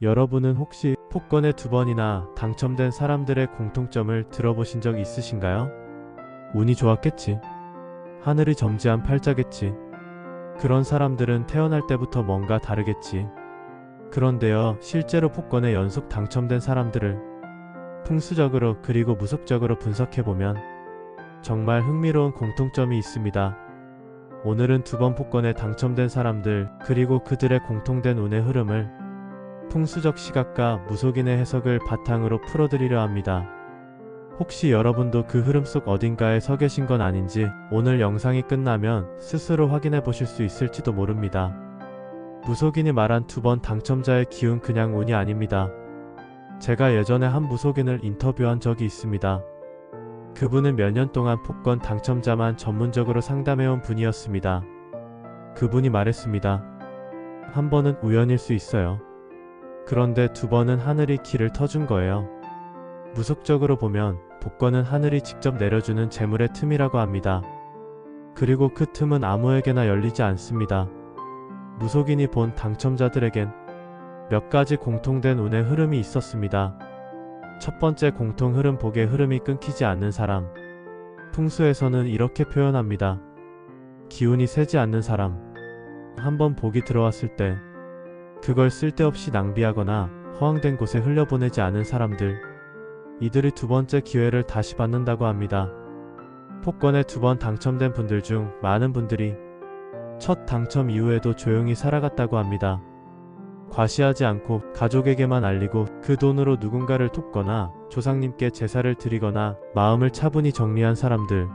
여러분은 혹시 복권에 2번이나 당첨된 사람들의 공통점을 들어보신 적 있으신가요? 운이 좋았겠지. 하늘이 점지한 팔자겠지. 그런 사람들은 태어날 때부터 뭔가 다르겠지. 그런데요, 실제로 복권에 연속 당첨된 사람들을 풍수적으로 그리고 무속적으로 분석해보면 정말 흥미로운 공통점이 있습니다. 오늘은 2번 복권에 당첨된 사람들 그리고 그들의 공통된 운의 흐름을 풍수적 시각과 무속인의 해석을 바탕으로 풀어드리려 합니다. 혹시 여러분도 그 흐름 속 어딘가에 서 계신 건 아닌지 오늘 영상이 끝나면 스스로 확인해 보실 수 있을지도 모릅니다. 무속인이 말한 2번 당첨자의 기운 그냥 운이 아닙니다. 제가 예전에 한 무속인을 인터뷰한 적이 있습니다. 그분은 몇 년 동안 복권 당첨자만 전문적으로 상담해온 분이었습니다. 그분이 말했습니다. 한 번은 우연일 수 있어요. 그런데 2번은 하늘이 길을 터준 거예요. 무속적으로 보면 복권은 하늘이 직접 내려주는 재물의 틈이라고 합니다. 그리고 그 틈은 아무에게나 열리지 않습니다. 무속인이 본 당첨자들에겐 몇 가지 공통된 운의 흐름이 있었습니다. 첫 번째 공통 흐름, 복의 흐름이 끊기지 않는 사람. 풍수에서는 이렇게 표현합니다. 기운이 새지 않는 사람. 한번 복이 들어왔을 때 그걸 쓸데없이 낭비하거나 허황된 곳에 흘려보내지 않은 사람들. 이들이 2번째 기회를 다시 받는다고 합니다. 복권에 2번 당첨된 분들 중 많은 분들이 첫 당첨 이후에도 조용히 살아갔다고 합니다. 과시하지 않고 가족에게만 알리고 그 돈으로 누군가를 돕거나 조상님께 제사를 드리거나 마음을 차분히 정리한 사람들.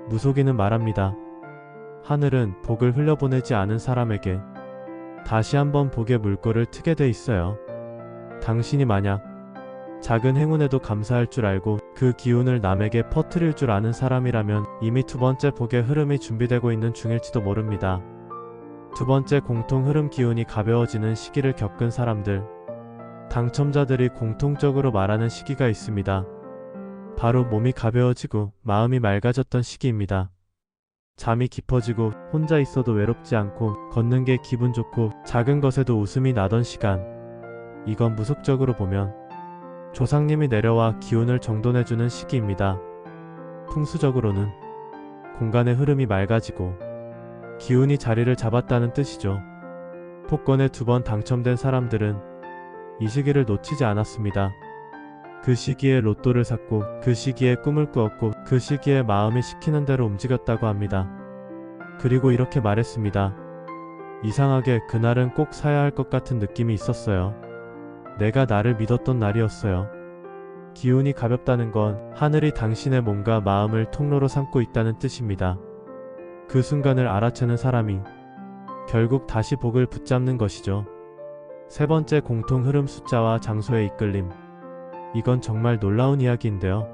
무속인은 말합니다. 하늘은 복을 흘려보내지 않은 사람에게 다시 한번 복의 물꼬를 트게 돼 있어요. 당신이 만약 작은 행운에도 감사할 줄 알고 그 기운을 남에게 퍼뜨릴 줄 아는 사람이라면 이미 2번째 복의 흐름이 준비되고 있는 중일지도 모릅니다. 2번째 공통 흐름, 기운이 가벼워지는 시기를 겪은 사람들. 당첨자들이 공통적으로 말하는 시기가 있습니다. 바로 몸이 가벼워지고 마음이 맑아졌던 시기입니다. 잠이 깊어지고 혼자 있어도 외롭지 않고 걷는 게 기분 좋고 작은 것에도 웃음이 나던 시간. 이건 무속적으로 보면 조상님이 내려와 기운을 정돈해주는 시기입니다. 풍수적으로는 공간의 흐름이 맑아지고 기운이 자리를 잡았다는 뜻이죠. 복권에 2번 당첨된 사람들은 이 시기를 놓치지 않았습니다. 그 시기에 로또를 샀고 그 시기에 꿈을 꾸었고 그 시기에 마음이 시키는 대로 움직였다고 합니다. 그리고 이렇게 말했습니다. 이상하게 그날은 꼭 사야 할 것 같은 느낌이 있었어요. 내가 나를 믿었던 날이었어요. 기운이 가볍다는 건 하늘이 당신의 몸과 마음을 통로로 삼고 있다는 뜻입니다. 그 순간을 알아채는 사람이 결국 다시 복을 붙잡는 것이죠. 세 번째 공통 흐름, 숫자와 장소의 이끌림. 이건 정말 놀라운 이야기인데요.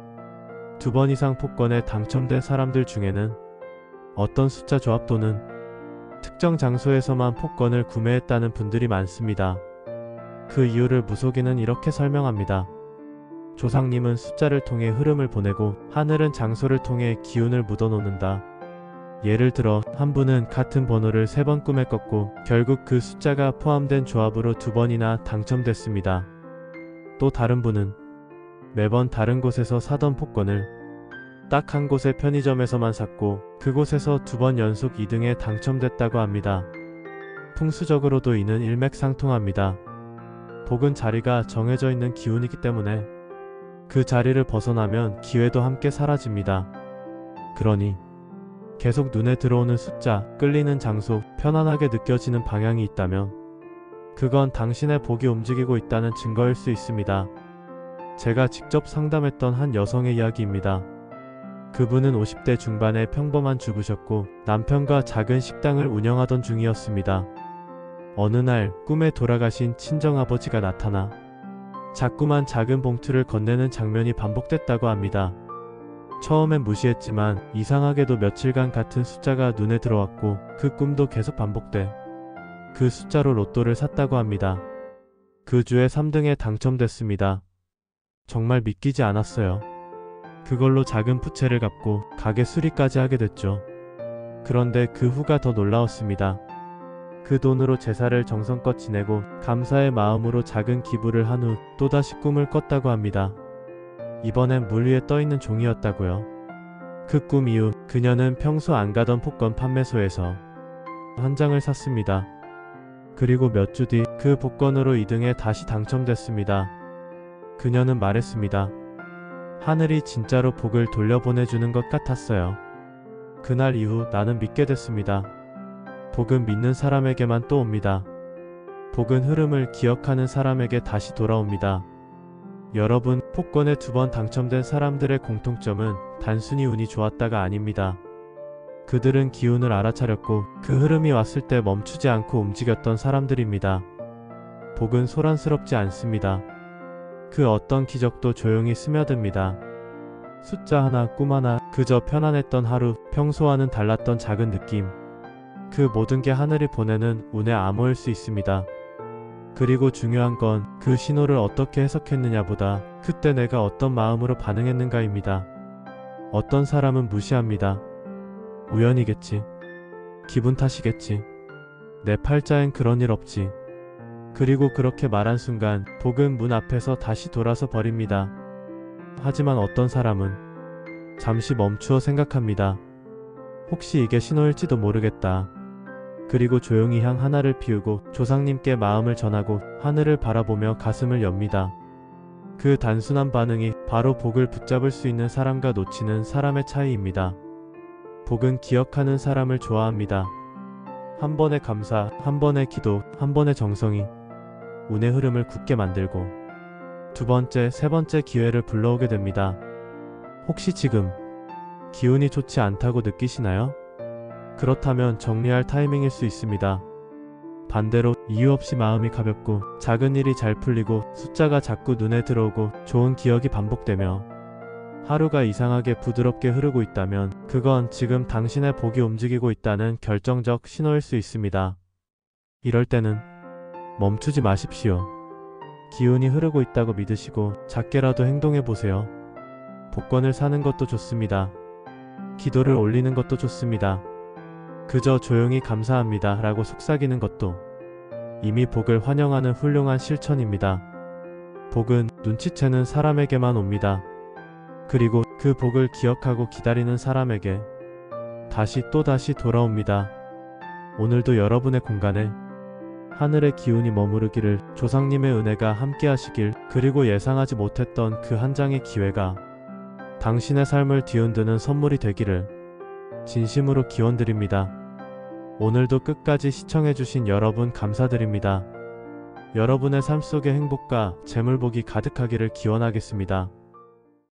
2번 이상 복권에 당첨된 사람들 중에는 어떤 숫자 조합 또는 특정 장소에서만 복권을 구매했다는 분들이 많습니다. 그 이유를 무속인은 이렇게 설명합니다. 조상님은 숫자를 통해 흐름을 보내고 하늘은 장소를 통해 기운을 묻어놓는다. 예를 들어 한 분은 같은 번호를 3번 꿈에 꿨고 결국 그 숫자가 포함된 조합으로 2번이나 당첨됐습니다. 또 다른 분은 매번 다른 곳에서 사던 복권을 딱 한 곳의 편의점에서만 샀고 그곳에서 2번 연속 2등에 당첨됐다고 합니다. 풍수적으로도 이는 일맥상통합니다. 복은 자리가 정해져 있는 기운이기 때문에 그 자리를 벗어나면 기회도 함께 사라집니다. 그러니 계속 눈에 들어오는 숫자, 끌리는 장소, 편안하게 느껴지는 방향이 있다면 그건 당신의 복이 움직이고 있다는 증거일 수 있습니다. 제가 직접 상담했던 한 여성의 이야기입니다. 그분은 50대 중반의 평범한 주부셨고 남편과 작은 식당을 운영하던 중이었습니다. 어느 날 꿈에 돌아가신 친정아버지가 나타나 자꾸만 작은 봉투를 건네는 장면이 반복됐다고 합니다. 처음엔 무시했지만 이상하게도 며칠간 같은 숫자가 눈에 들어왔고 그 꿈도 계속 반복돼 그 숫자로 로또를 샀다고 합니다. 그 주에 3등에 당첨됐습니다. 정말 믿기지 않았어요. 그걸로 작은 부채를 갚고 가게 수리까지 하게 됐죠. 그런데 그 후가 더 놀라웠습니다. 그 돈으로 제사를 정성껏 지내고 감사의 마음으로 작은 기부를 한 후 또다시 꿈을 꿨다고 합니다. 이번엔 물 위에 떠있는 종이었다고요. 그 꿈 이후 그녀는 평소 안 가던 복권 판매소에서 한 장을 샀습니다. 그리고 몇 주 뒤 그 복권으로 2등에 다시 당첨됐습니다. 그녀는 말했습니다. 하늘이 진짜로 복을 돌려보내주는 것 같았어요. 그날 이후 나는 믿게 됐습니다. 복은 믿는 사람에게만 또 옵니다. 복은 흐름을 기억하는 사람에게 다시 돌아옵니다. 여러분, 복권에 2번 당첨된 사람들의 공통점은 단순히 운이 좋았다가 아닙니다. 그들은 기운을 알아차렸고 그 흐름이 왔을 때 멈추지 않고 움직였던 사람들입니다. 복은 소란스럽지 않습니다. 그 어떤 기적도 조용히 스며듭니다. 숫자 하나, 꿈 하나, 그저 편안했던 하루, 평소와는 달랐던 작은 느낌. 그 모든 게 하늘이 보내는 운의 암호일 수 있습니다. 그리고 중요한 건 그 신호를 어떻게 해석했느냐보다 그때 내가 어떤 마음으로 반응했는가입니다. 어떤 사람은 무시합니다. 우연이겠지. 기분 탓이겠지. 내 팔자엔 그런 일 없지. 그리고 그렇게 말한 순간 복은 문 앞에서 다시 돌아서 버립니다. 하지만 어떤 사람은 잠시 멈추어 생각합니다. 혹시 이게 신호일지도 모르겠다. 그리고 조용히 향 하나를 피우고 조상님께 마음을 전하고 하늘을 바라보며 가슴을 엽니다. 그 단순한 반응이 바로 복을 붙잡을 수 있는 사람과 놓치는 사람의 차이입니다. 복은 기억하는 사람을 좋아합니다. 한 번의 감사, 한 번의 기도, 한 번의 정성이 운의 흐름을 굳게 만들고 2번째, 3번째 기회를 불러오게 됩니다. 혹시 지금 기운이 좋지 않다고 느끼시나요? 그렇다면 정리할 타이밍일 수 있습니다. 반대로 이유 없이 마음이 가볍고 작은 일이 잘 풀리고 숫자가 자꾸 눈에 들어오고 좋은 기억이 반복되며 하루가 이상하게 부드럽게 흐르고 있다면 그건 지금 당신의 복이 움직이고 있다는 결정적 신호일 수 있습니다. 이럴 때는 멈추지 마십시오. 기운이 흐르고 있다고 믿으시고 작게라도 행동해보세요. 복권을 사는 것도 좋습니다. 기도를 올리는 것도 좋습니다. 그저 조용히 감사합니다 라고 속삭이는 것도 이미 복을 환영하는 훌륭한 실천입니다. 복은 눈치채는 사람에게만 옵니다. 그리고 그 복을 기억하고 기다리는 사람에게 다시 또다시 돌아옵니다. 오늘도 여러분의 공간에 하늘의 기운이 머무르기를, 조상님의 은혜가 함께하시길, 그리고 예상하지 못했던 그 한 장의 기회가 당신의 삶을 뒤흔드는 선물이 되기를 진심으로 기원드립니다. 오늘도 끝까지 시청해주신 여러분 감사드립니다. 여러분의 삶 속에 행복과 재물복이 가득하기를 기원하겠습니다.